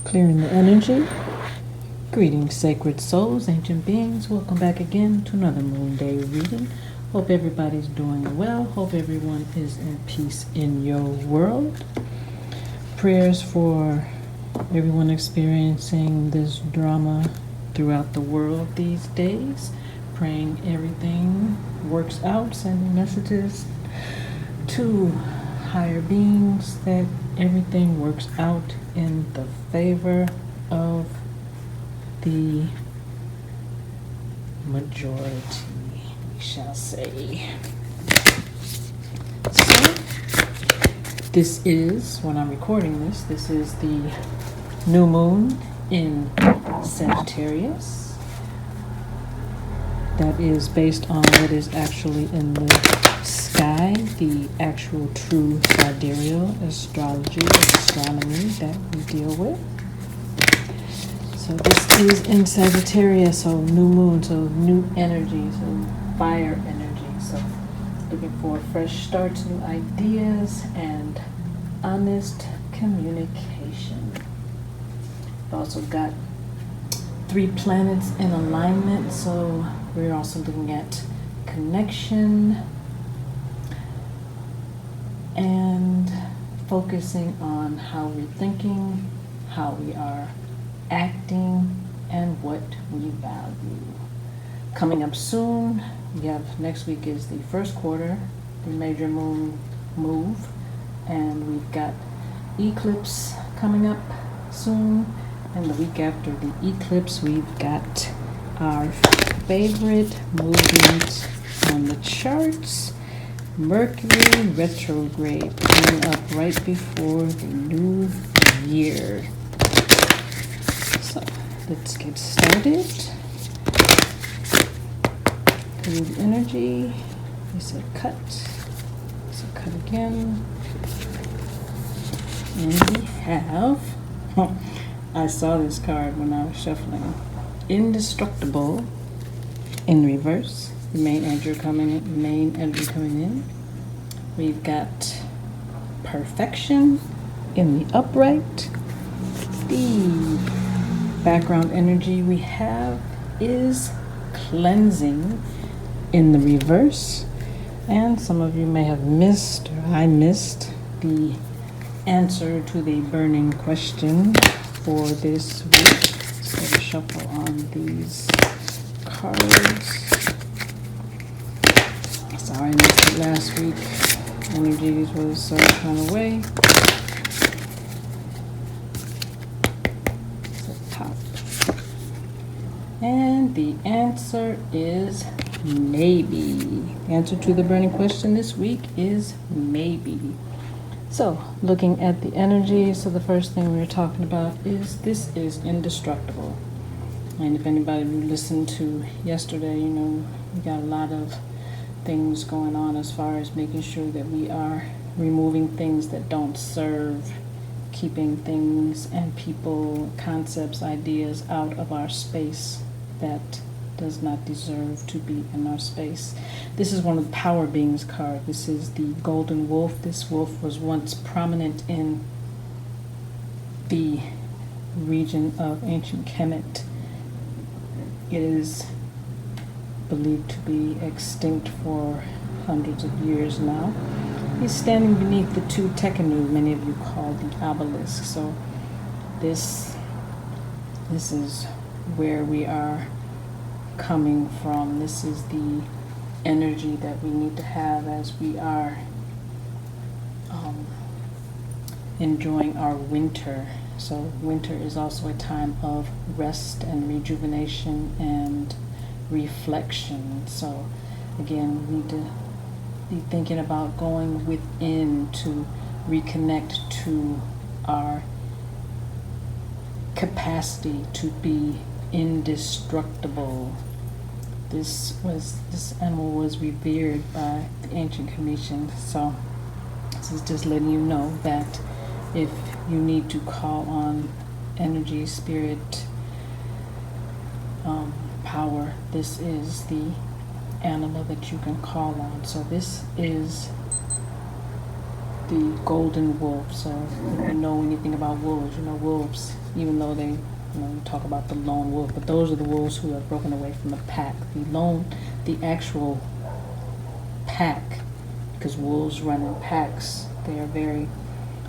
Clearing the energy. Greetings, sacred souls, ancient beings. Welcome back again to another Moon Day reading. Hope everybody's doing well. Hope everyone is in peace in your world. Prayers for everyone experiencing this drama throughout the world these days. Praying everything works out, sending messages to higher beings that everything works out in the favor of the majority, we shall say. So, this is, when I'm recording this is the new moon in Sagittarius. That is based on what is actually in the sky, the actual true sidereal astrology and astronomy that we deal with. So this is in Sagittarius, so new moon, so new energy, so fire energy. So looking for fresh starts, new ideas, and honest communication. We've also got 3 planets in alignment, so we're also looking at connection and focusing on how we're thinking, how we are acting, and what we value. Coming up soon, we have next week is the first quarter, the major moon move, and we've got eclipse coming up soon, and the week after the eclipse we've got our favorite movement on the charts, Mercury retrograde, coming up right before the new year. So let's get started. Through the energy, we said cut, so cut again, and we have, I saw this card when I was shuffling, Indestructible in reverse, the main energy coming in. We've got Perfection in the upright. The background energy we have is Cleansing in the reverse. And some of you may have missed, or I missed, the answer to the burning question for this week. So shuffle on these cards. Sorry I missed it last week. Energies was kind of way. So top. And the answer is maybe. The answer to the burning question this week is maybe. So, looking at the energy, so the first thing we were talking about is this is indestructible. And if anybody listened to yesterday, you know, we got a lot of things going on as far as making sure that we are removing things that don't serve, keeping things and people, concepts, ideas out of our space that does not deserve to be in our space. This is one of the power beings card. This is the golden wolf. This wolf was once prominent in the region of ancient Kemet. It is believed to be extinct for hundreds of years now. He's standing beneath the 2 Tekenu, many of you call the obelisk. So this is where we are coming from. This is the energy that we need to have as we are enjoying our winter. So winter is also a time of rest and rejuvenation and reflection. So again, we need to be thinking about going within to reconnect to our capacity to be indestructible. This animal was revered by the ancient Commission. So this is just letting you know that if you need to call on energy, spirit, power, this is the – animal that you can call on. So this is the golden wolf. So if you know anything about wolves, you know wolves, even though they, you talk about the lone wolf, but those are the wolves who have broken away from the pack. The actual pack, because wolves run in packs. They are very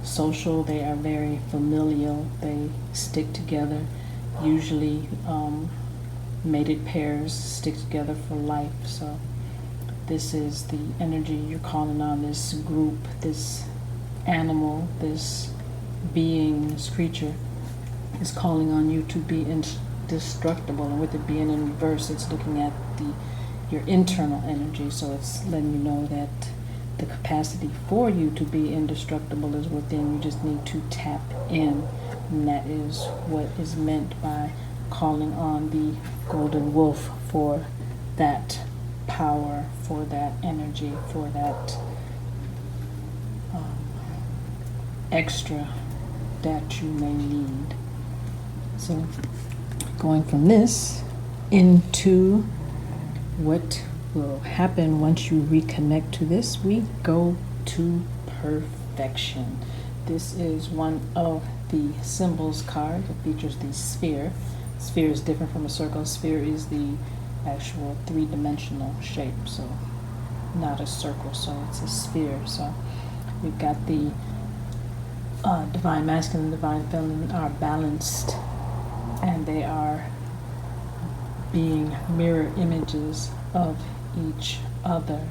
social, they are very familial, they stick together, usually mated pairs stick together for life. So this is the energy you're calling on. This group, this animal, this being, this creature is calling on you to be indestructible. And with it being in reverse, it's looking at your internal energy. So it's letting you know that the capacity for you to be indestructible is within. You just need to tap in. And that is what is meant by calling on the golden wolf for that power, for that energy, for that extra that you may need. So going from this into what will happen once you reconnect to this, we go to perfection. This is one of the symbols card. It features the sphere. Sphere is different from a circle. Sphere is the actual three-dimensional shape, so not a circle, so it's a sphere. So we've got the divine masculine and divine feminine are balanced, and they are being mirror images of each other.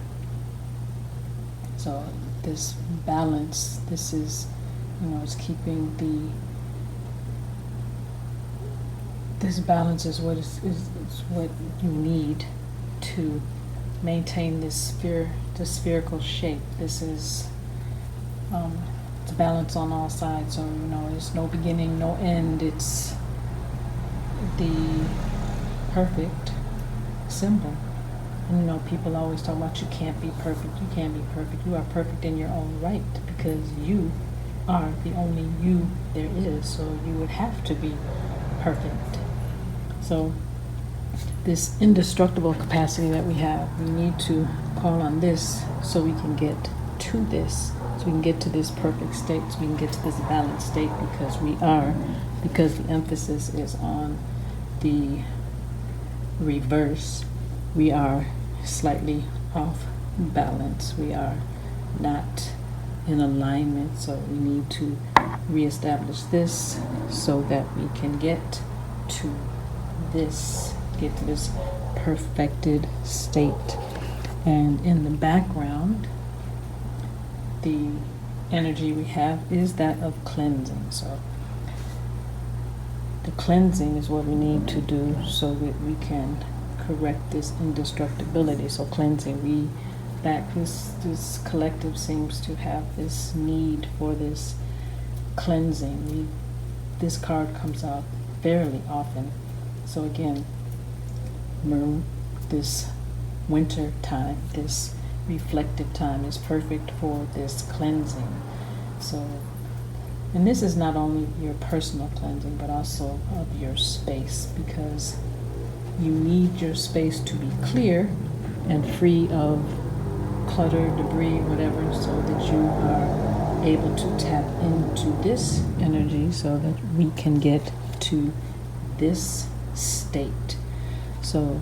So this balance, this is, it's keeping this balance is what is what you need to maintain this spherical shape. This is it's balance on all sides. So there's no beginning, no end. It's the perfect symbol. And people always talk about you can't be perfect. You can't be perfect. You are perfect in your own right, because you are the only you there is. So you would have to be perfect. So this indestructible capacity that we have, we need to call on this so we can get to this, so we can get to this perfect state, so we can get to this balanced state, because the emphasis is on the reverse. We are slightly off balance. We are not in alignment, so we need to reestablish this so that we can get to this perfected state. And in the background, the energy we have is that of cleansing. So the cleansing is what we need to do so that we can correct this indestructibility. So cleansing, this collective seems to have this need for this cleansing. This card comes out fairly often. So again, moon, this winter time, this reflective time is perfect for this cleansing. So, and this is not only your personal cleansing, but also of your space, because you need your space to be clear and free of clutter, debris, whatever, so that you are able to tap into this energy so that we can get to this state. So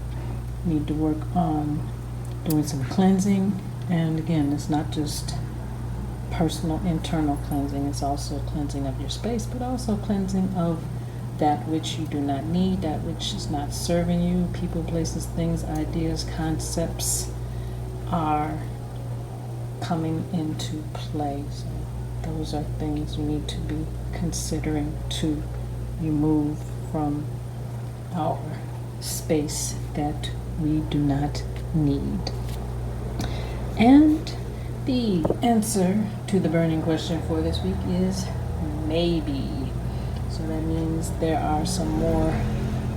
we need to work on doing some cleansing. And again, it's not just personal internal cleansing, it's also cleansing of your space, but also cleansing of that which you do not need, that which is not serving you. People, places, things, ideas, concepts are coming into play. So those are things you need to be considering to remove from our space that we do not need. And the answer to the burning question for this week is maybe. So that means there are some more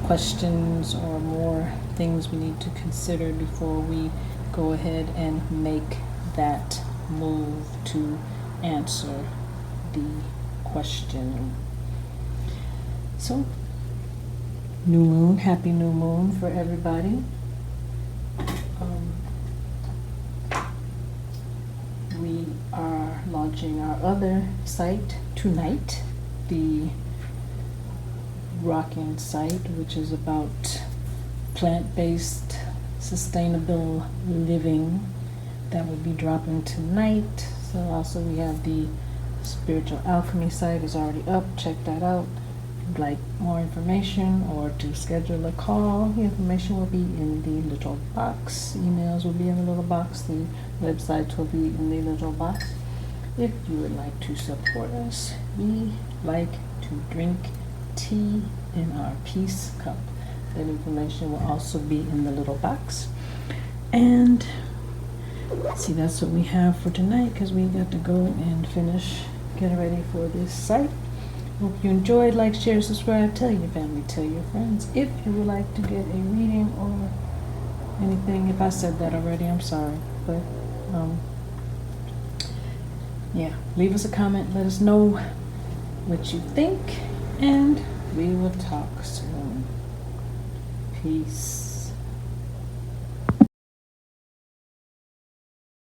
questions or more things we need to consider before we go ahead and make that move to answer the question. So, new moon, happy new moon for everybody. we are launching our other site tonight, the Rockin' site, which is about plant-based sustainable living. That will be dropping tonight. So also we have the Spiritual Alchemy site is already up. Check that out. If you'd like more information or to schedule a call, the information will be in the little box. Emails will be in the little box. The websites will be in the little box. If you would like to support us, we like to drink tea in our peace cup. That information will also be in the little box. And see, that's what we have for tonight, because we got to go and finish getting ready for this site. Hope you enjoyed. Like, share, subscribe, tell your family, tell your friends. If you would like to get a reading or anything, if I said that already, I'm sorry. But yeah, leave us a comment, let us know what you think, and we will talk soon. Peace.